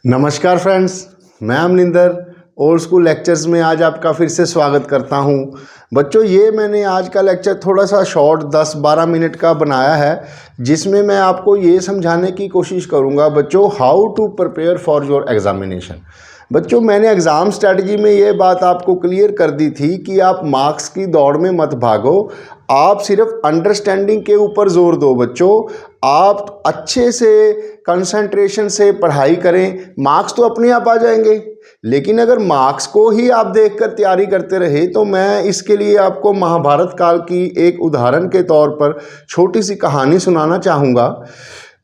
नमस्कार फ्रेंड्स, मैं Amninder old school lectures में आज आपका फिर से स्वागत करता हूं। बच्चों, ये मैंने आज का लेक्चर थोड़ा सा शॉर्ट 10-12 मिनट का बनाया है, जिसमें मैं आपको ये समझाने की कोशिश करूंगा बच्चों, how to prepare for your examination. बच्चों, मैंने एग्ज़ाम स्ट्रैटेजी में ये बात आपको क्लियर कर दी थी कि आप मार्क्स की दौड़ में मत भागो, आप सिर्फ अंडरस्टैंडिंग के ऊपर जोर दो। बच्चों, आप अच्छे से कंसंट्रेशन से पढ़ाई करें, मार्क्स तो अपने आप आ जाएंगे। लेकिन अगर मार्क्स को ही आप देखकर तैयारी करते रहे तो मैं इसके लिए आपको महाभारत काल की एक उदाहरण के तौर पर छोटी सी कहानी सुनाना चाहूँगा।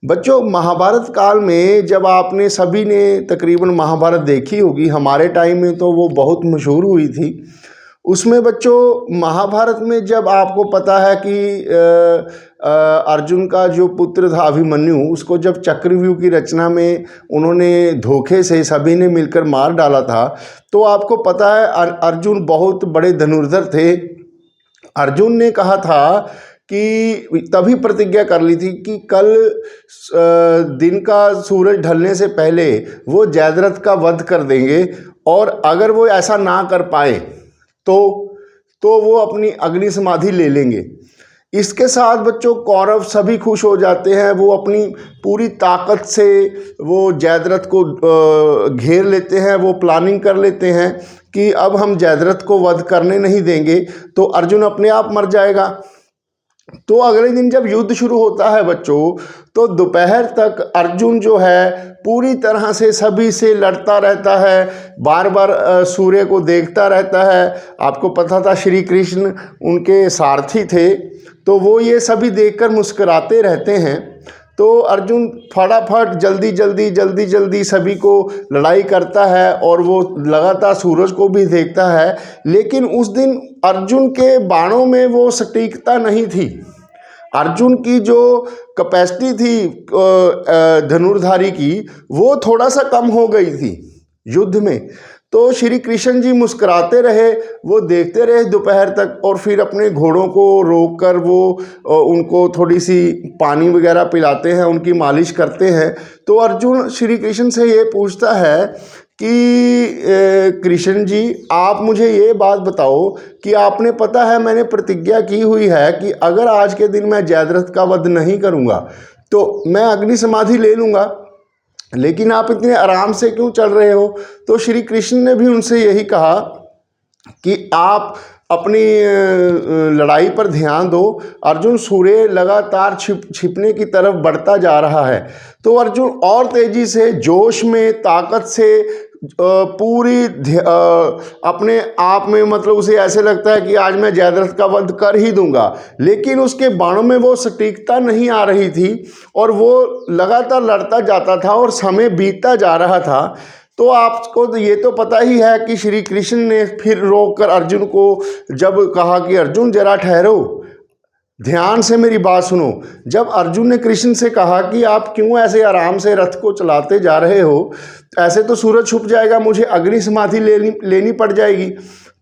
बच्चों, महाभारत काल में जब आपने सभी ने तकरीबन महाभारत देखी होगी, हमारे टाइम में तो वो बहुत मशहूर हुई थी। उसमें बच्चों, महाभारत में जब आपको पता है कि अर्जुन का जो पुत्र था अभिमन्यु, उसको जब चक्रव्यूह की रचना में उन्होंने धोखे से सभी ने मिलकर मार डाला था, तो आपको पता है अर्जुन बहुत बड़े धनुर्धर थे। अर्जुन ने कहा था कि तभी प्रतिज्ञा कर ली थी कि कल दिन का सूरज ढलने से पहले वो जयद्रथ का वध कर देंगे, और अगर वो ऐसा ना कर पाए तो वो अपनी अग्नि समाधि ले लेंगे। इसके साथ बच्चों, कौरव सभी खुश हो जाते हैं। वो अपनी पूरी ताकत से वो जयद्रथ को घेर लेते हैं। वो प्लानिंग कर लेते हैं कि अब हम जयद्रथ को वध करने नहीं देंगे तो अर्जुन अपने आप मर जाएगा। तो अगले दिन जब युद्ध शुरू होता है बच्चों, तो दोपहर तक अर्जुन जो है पूरी तरह से सभी से लड़ता रहता है, बार बार सूर्य को देखता रहता है। आपको पता था श्री कृष्ण उनके सारथी थे, तो वो ये सभी देखकर मुस्कुराते रहते हैं। तो अर्जुन फटाफट जल्दी सभी को लड़ाई करता है, और वो लगातार सूरज को भी देखता है। लेकिन उस दिन अर्जुन के बाणों में वो सटीकता नहीं थी। अर्जुन की जो कैपेसिटी थी धनुर्धारी की, वो थोड़ा सा कम हो गई थी युद्ध में। तो श्री कृष्ण जी मुस्कुराते रहे, वो देखते रहे दोपहर तक, और फिर अपने घोड़ों को रोककर वो उनको थोड़ी सी पानी वगैरह पिलाते हैं, उनकी मालिश करते हैं। तो अर्जुन श्री कृष्ण से ये पूछता है कि कृष्ण जी, आप मुझे ये बात बताओ कि आपने पता है मैंने प्रतिज्ञा की हुई है कि अगर आज के दिन मैं जयद्रथ का वध नहीं करूँगा तो मैं अग्नि समाधि ले लूँगा, लेकिन आप इतने आराम से क्यों चल रहे हो? तो श्री कृष्ण ने भी उनसे यही कहा कि आप अपनी लड़ाई पर ध्यान दो। अर्जुन, सूर्य लगातार छिपने की तरफ बढ़ता जा रहा है। तो अर्जुन और तेजी से, जोश में, ताकत से पूरी अपने आप में, मतलब उसे ऐसे लगता है कि आज मैं जयद्रथ का वध कर ही दूंगा। लेकिन उसके बाणों में वो सटीकता नहीं आ रही थी, और वो लगातार लड़ता जाता था और समय बीतता जा रहा था। तो आपको तो ये तो पता ही है कि श्री कृष्ण ने फिर रोककर अर्जुन को जब कहा कि अर्जुन जरा ठहरो, ध्यान से मेरी बात सुनो। जब अर्जुन ने कृष्ण से कहा कि आप क्यों ऐसे आराम से रथ को चलाते जा रहे हो, ऐसे तो सूरज छुप जाएगा, मुझे अग्नि समाधि लेनी पड़ जाएगी।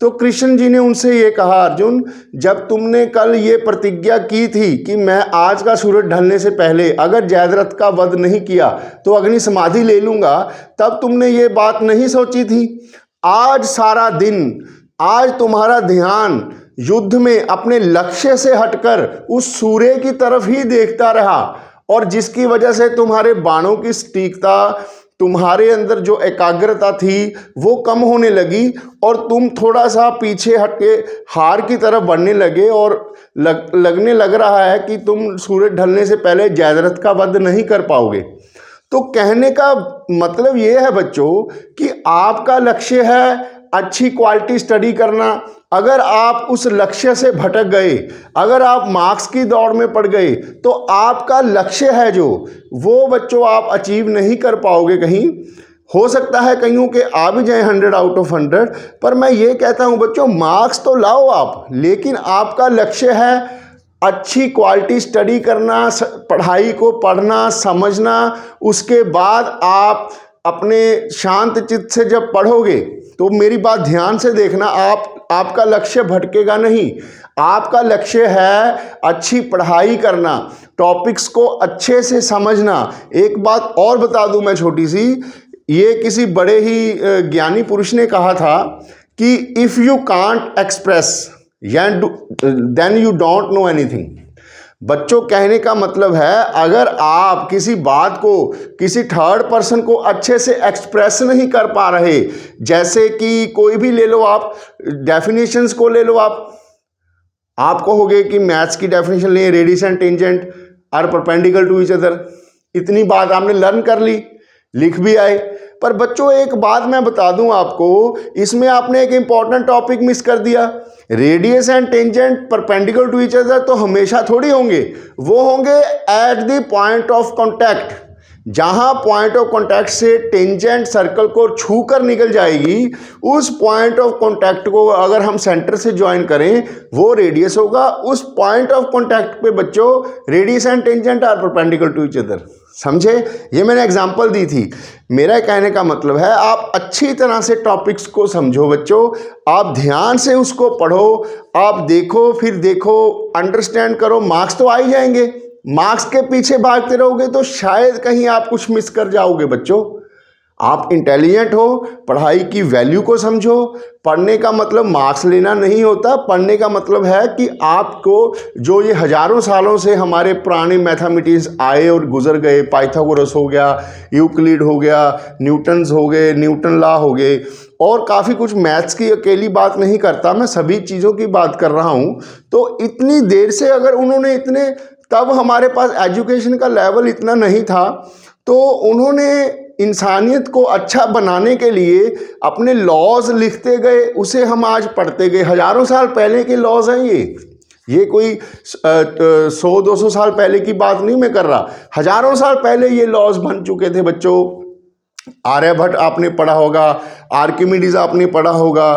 तो कृष्ण जी ने उनसे ये कहा, अर्जुन, जब तुमने कल ये प्रतिज्ञा की थी कि मैं आज का सूरज ढलने से पहले अगर जयद्रथ का वध नहीं किया तो अग्नि समाधि ले लूँगा, तब तुमने ये बात नहीं सोची थी। आज सारा दिन, आज तुम्हारा ध्यान युद्ध में अपने लक्ष्य से हटकर उस सूर्य की तरफ ही देखता रहा, और जिसकी वजह से तुम्हारे बाणों की सटीकता, तुम्हारे अंदर जो एकाग्रता थी वो कम होने लगी, और तुम थोड़ा सा पीछे हटके हार की तरफ बढ़ने लगे, और लगने लग रहा है कि तुम सूरज ढलने से पहले जयद्रथ का वध नहीं कर पाओगे। तो कहने का मतलब ये है बच्चों कि आपका लक्ष्य है अच्छी क्वालिटी स्टडी करना। अगर आप उस लक्ष्य से भटक गए, अगर आप मार्क्स की दौड़ में पड़ गए, तो आपका लक्ष्य है जो, वो बच्चों आप अचीव नहीं कर पाओगे। कहीं हो सकता है कईयों के आ भी जाए 100 आउट ऑफ 100, पर मैं ये कहता हूँ बच्चों, मार्क्स तो लाओ आप, लेकिन आपका लक्ष्य है अच्छी क्वालिटी स्टडी करना, पढ़ाई को पढ़ना, समझना। उसके बाद आप अपने शांत चित्त से जब पढ़ोगे, तो मेरी बात ध्यान से देखना, आपका लक्ष्य भटकेगा नहीं। आपका लक्ष्य है अच्छी पढ़ाई करना, टॉपिक्स को अच्छे से समझना। एक बात और बता दूं मैं छोटी सी, ये किसी बड़े ही ज्ञानी पुरुष ने कहा था कि if you can't express then you don't know anything. बच्चों, कहने का मतलब है अगर आप किसी बात को किसी थर्ड पर्सन को अच्छे से एक्सप्रेस नहीं कर पा रहे, जैसे कि कोई भी ले लो, आप डेफिनेशंस को ले लो, आप कहोगे कि मैथ्स की डेफिनेशन लें, radius and tangent are perpendicular to each other, इतनी बात आपने लर्न कर ली, लिख भी आए। पर बच्चों एक बात मैं बता दूं आपको, इसमें आपने एक इंपॉर्टेंट टॉपिक मिस कर दिया। Radius and tangent perpendicular to each other तो हमेशा थोड़ी होंगे, वो होंगे at the point of contact. जहां पॉइंट ऑफ कांटेक्ट से टेंजेंट सर्कल को छू कर निकल जाएगी, उस पॉइंट ऑफ कांटेक्ट को अगर हम सेंटर से ज्वाइन करें वो रेडियस होगा। उस पॉइंट ऑफ कांटेक्ट पे बच्चों radius and tangent are perpendicular to each other. समझे? ये मैंने एग्जांपल दी थी। मेरा कहने का मतलब है आप अच्छी तरह से टॉपिक्स को समझो बच्चों, आप ध्यान से उसको पढ़ो, आप देखो, फिर देखो, अंडरस्टैंड करो, मार्क्स तो आ ही जाएंगे। मार्क्स के पीछे भागते रहोगे तो शायद कहीं आप कुछ मिस कर जाओगे बच्चों। आप इंटेलिजेंट हो, पढ़ाई की वैल्यू को समझो। पढ़ने का मतलब मार्क्स लेना नहीं होता, पढ़ने का मतलब है कि आपको जो ये हजारों सालों से हमारे पुराने मैथमेटिक्स आए और गुजर गए, पाइथागोरस हो गया, यूक्लिड हो गया, न्यूटन्स हो गए, न्यूटन लॉ हो गए, और काफ़ी कुछ, मैथ्स की अकेली बात नहीं करता मैं, सभी चीज़ों की बात कर रहा हूँ। तो इतनी देर से अगर उन्होंने इतने, तब हमारे पास एजुकेशन का लेवल इतना नहीं था, तो उन्होंने इंसानियत को अच्छा बनाने के लिए अपने लॉज लिखते गए, उसे हम आज पढ़ते गए। हजारों साल पहले के लॉज हैं ये कोई 100-200 साल पहले की बात नहीं मैं कर रहा, हजारों साल पहले ये लॉज बन चुके थे बच्चों। आर्यभट्ट आपने पढ़ा होगा, आर्किमिडीज आपने पढ़ा होगा,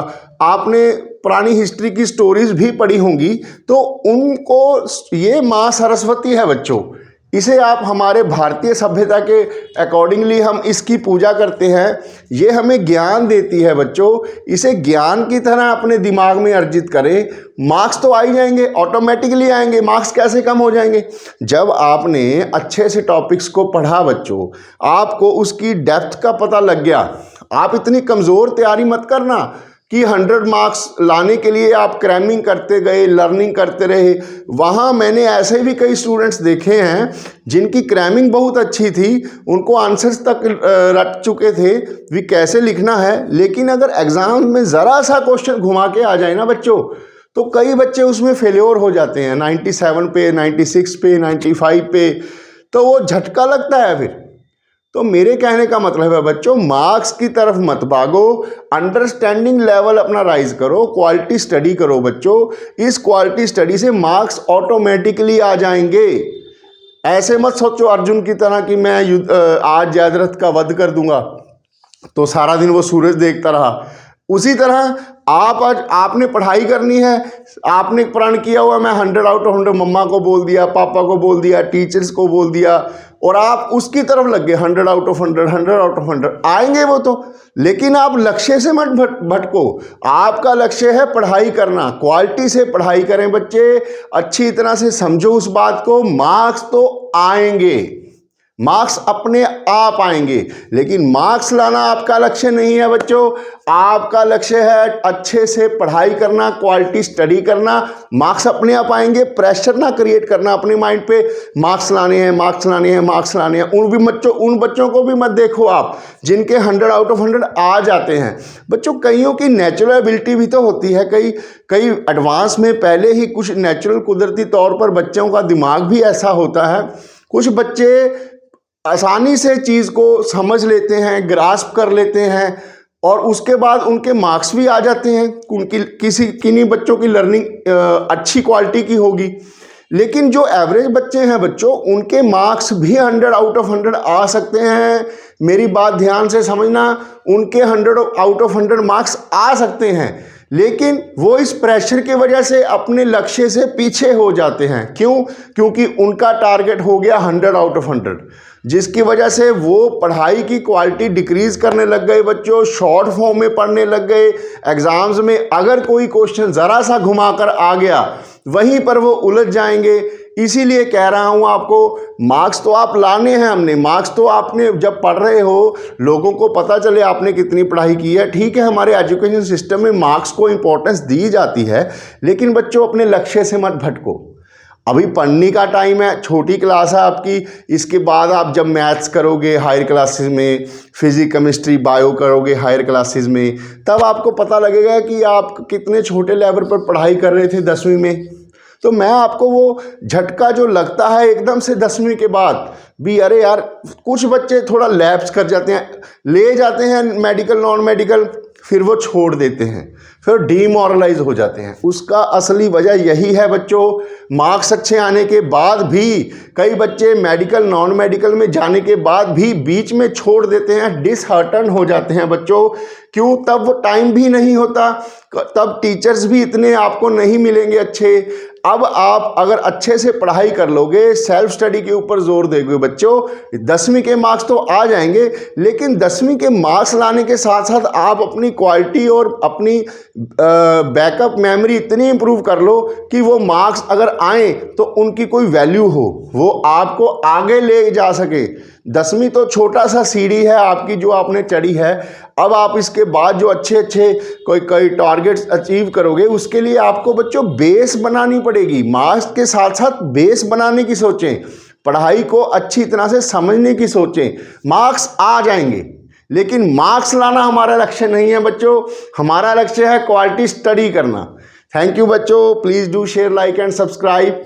आपने पुरानी हिस्ट्री की स्टोरीज भी पढ़ी होंगी। तो उनको, ये माँ सरस्वती है बच्चों, इसे आप हमारे भारतीय सभ्यता के अकॉर्डिंगली हम इसकी पूजा करते हैं। ये हमें ज्ञान देती है बच्चों, इसे ज्ञान की तरह अपने दिमाग में अर्जित करें। मार्क्स तो आ ही जाएंगे, ऑटोमेटिकली आएंगे। मार्क्स कैसे कम हो जाएंगे? जब आपने अच्छे से टॉपिक्स को पढ़ा बच्चों, आपको उसकी डेप्थ का पता लग गया। आप इतनी कमज़ोर तैयारी मत करना कि 100 मार्क्स लाने के लिए आप क्रैमिंग करते गए, लर्निंग करते रहे। वहाँ मैंने ऐसे भी कई स्टूडेंट्स देखे हैं जिनकी क्रैमिंग बहुत अच्छी थी, उनको आंसर्स तक रट चुके थे भी कैसे लिखना है, लेकिन अगर एग्ज़ाम में ज़रा सा क्वेश्चन घुमा के आ जाए ना बच्चों, तो कई बच्चे उसमें फेल्योर हो जाते हैं। 97 पे, 96 पे, 95 पे, तो वो झटका लगता है फिर। तो मेरे कहने का मतलब है बच्चों, मार्क्स की तरफ मत भागो, अंडरस्टैंडिंग लेवल अपना राइज करो, क्वालिटी स्टडी करो बच्चों। इस क्वालिटी स्टडी से मार्क्स ऑटोमेटिकली आ जाएंगे। ऐसे मत सोचो अर्जुन की तरह कि मैं आज जयद्रथ का वध कर दूंगा, तो सारा दिन वो सूरज देखता रहा। उसी तरह आप आज आपने पढ़ाई करनी है, आपने प्रण किया हुआ मैं 100 आउट ऑफ 100, मम्मा को बोल दिया, पापा को बोल दिया, टीचर्स को बोल दिया, और आप उसकी तरफ लग गए 100 आउट ऑफ 100, 100 आउट ऑफ 100 आएंगे वो तो। लेकिन आप लक्ष्य से मत भटको। आपका लक्ष्य है पढ़ाई करना, क्वालिटी से पढ़ाई करें बच्चे, अच्छी तरह से समझो उस बात को। मार्क्स तो आएंगे, मार्क्स अपने आप आएंगे, लेकिन मार्क्स लाना आपका लक्ष्य नहीं है बच्चों। आपका लक्ष्य है अच्छे से पढ़ाई करना, क्वालिटी स्टडी करना। मार्क्स अपने आप आएंगे, प्रेशर ना क्रिएट करना अपने माइंड पे, मार्क्स लाने हैं, मार्क्स लाने हैं, मार्क्स लाने हैं। उन बच्चों को भी मत देखो आप जिनके 100 आउट ऑफ 100 आ जाते हैं बच्चों। कईयों की नेचुरल एबिलिटी भी तो होती है, कई एडवांस में पहले ही कुछ नेचुरल कुदरती तौर पर बच्चों का दिमाग भी ऐसा होता है। कुछ बच्चे आसानी से चीज़ को समझ लेते हैं, ग्रास्प कर लेते हैं, और उसके बाद उनके मार्क्स भी आ जाते हैं। किन्हीं बच्चों की लर्निंग अच्छी क्वालिटी की होगी, लेकिन जो एवरेज बच्चे हैं बच्चों, उनके मार्क्स भी 100 आउट ऑफ 100 आ सकते हैं। मेरी बात ध्यान से समझना, उनके 100 आउट ऑफ 100 मार्क्स आ सकते हैं, लेकिन वो इस प्रेशर की वजह से अपने लक्ष्य से पीछे हो जाते हैं। क्यों? क्योंकि उनका टारगेट हो गया 100 आउट ऑफ 100, जिसकी वजह से वो पढ़ाई की क्वालिटी डिक्रीज करने लग गए बच्चों, शॉर्ट फॉर्म में पढ़ने लग गए। एग्जाम्स में अगर कोई क्वेश्चन ज़रा सा घुमाकर आ गया, वहीं पर वो उलझ जाएंगे। इसीलिए कह रहा हूँ आपको, मार्क्स तो आप लाने हैं, हमने मार्क्स तो आपने जब पढ़ रहे हो लोगों को पता चले आपने कितनी पढ़ाई की है। ठीक है, हमारे एजुकेशन सिस्टम में मार्क्स को इंपॉर्टेंस दी जाती है, लेकिन बच्चों अपने लक्ष्य से मत भटको। अभी पढ़ने का टाइम है, छोटी क्लास है आपकी, इसके बाद आप जब मैथ्स करोगे हायर क्लासेस में, फिजिक्स केमिस्ट्री बायो करोगे हायर क्लासेस में, तब आपको पता लगेगा कि आप कितने छोटे लेवल पर पढ़ाई कर रहे थे 10वीं में। तो मैं आपको वो झटका जो लगता है एकदम से 10वीं के बाद भी, अरे यार कुछ बच्चे थोड़ा लैप्स कर जाते हैं, ले जाते हैं मेडिकल नॉन मेडिकल, फिर वो छोड़ देते हैं, फिर डीमोरलाइज हो जाते हैं। उसका असली वजह यही है बच्चों, मार्क्स अच्छे आने के बाद भी कई बच्चे मेडिकल नॉन मेडिकल में जाने के बाद भी बीच में छोड़ देते हैं, डिसहार्टन हो जाते हैं बच्चों। क्यों? तब वो टाइम भी नहीं होता, तब टीचर्स भी इतने आपको नहीं मिलेंगे अच्छे। अब आप अगर अच्छे से पढ़ाई कर लोगे, सेल्फ स्टडी के ऊपर जोर दोगे बच्चों, 10वीं के मार्क्स तो आ जाएंगे, लेकिन 10वीं के मार्क्स लाने के साथ साथ आप अपनी क्वालिटी और अपनी बैकअप मेमोरी इतनी इंप्रूव कर लो कि वो मार्क्स अगर आए तो उनकी कोई वैल्यू हो, वो आपको आगे ले जा सके। 10वीं तो छोटा सा सीढ़ी है आपकी जो आपने चढ़ी है। अब आप इसके बाद जो अच्छे अच्छे कोई टारगेट्स अचीव करोगे, उसके लिए आपको बच्चों बेस बनानी पड़ेगी। मार्क्स के साथ साथ बेस बनाने की सोचें, पढ़ाई को अच्छी तरह से समझने की सोचें। मार्क्स आ जाएंगे, लेकिन मार्क्स लाना हमारा लक्ष्य नहीं है बच्चों, हमारा लक्ष्य है क्वालिटी स्टडी करना। थैंक यू बच्चों, please do share, like and subscribe.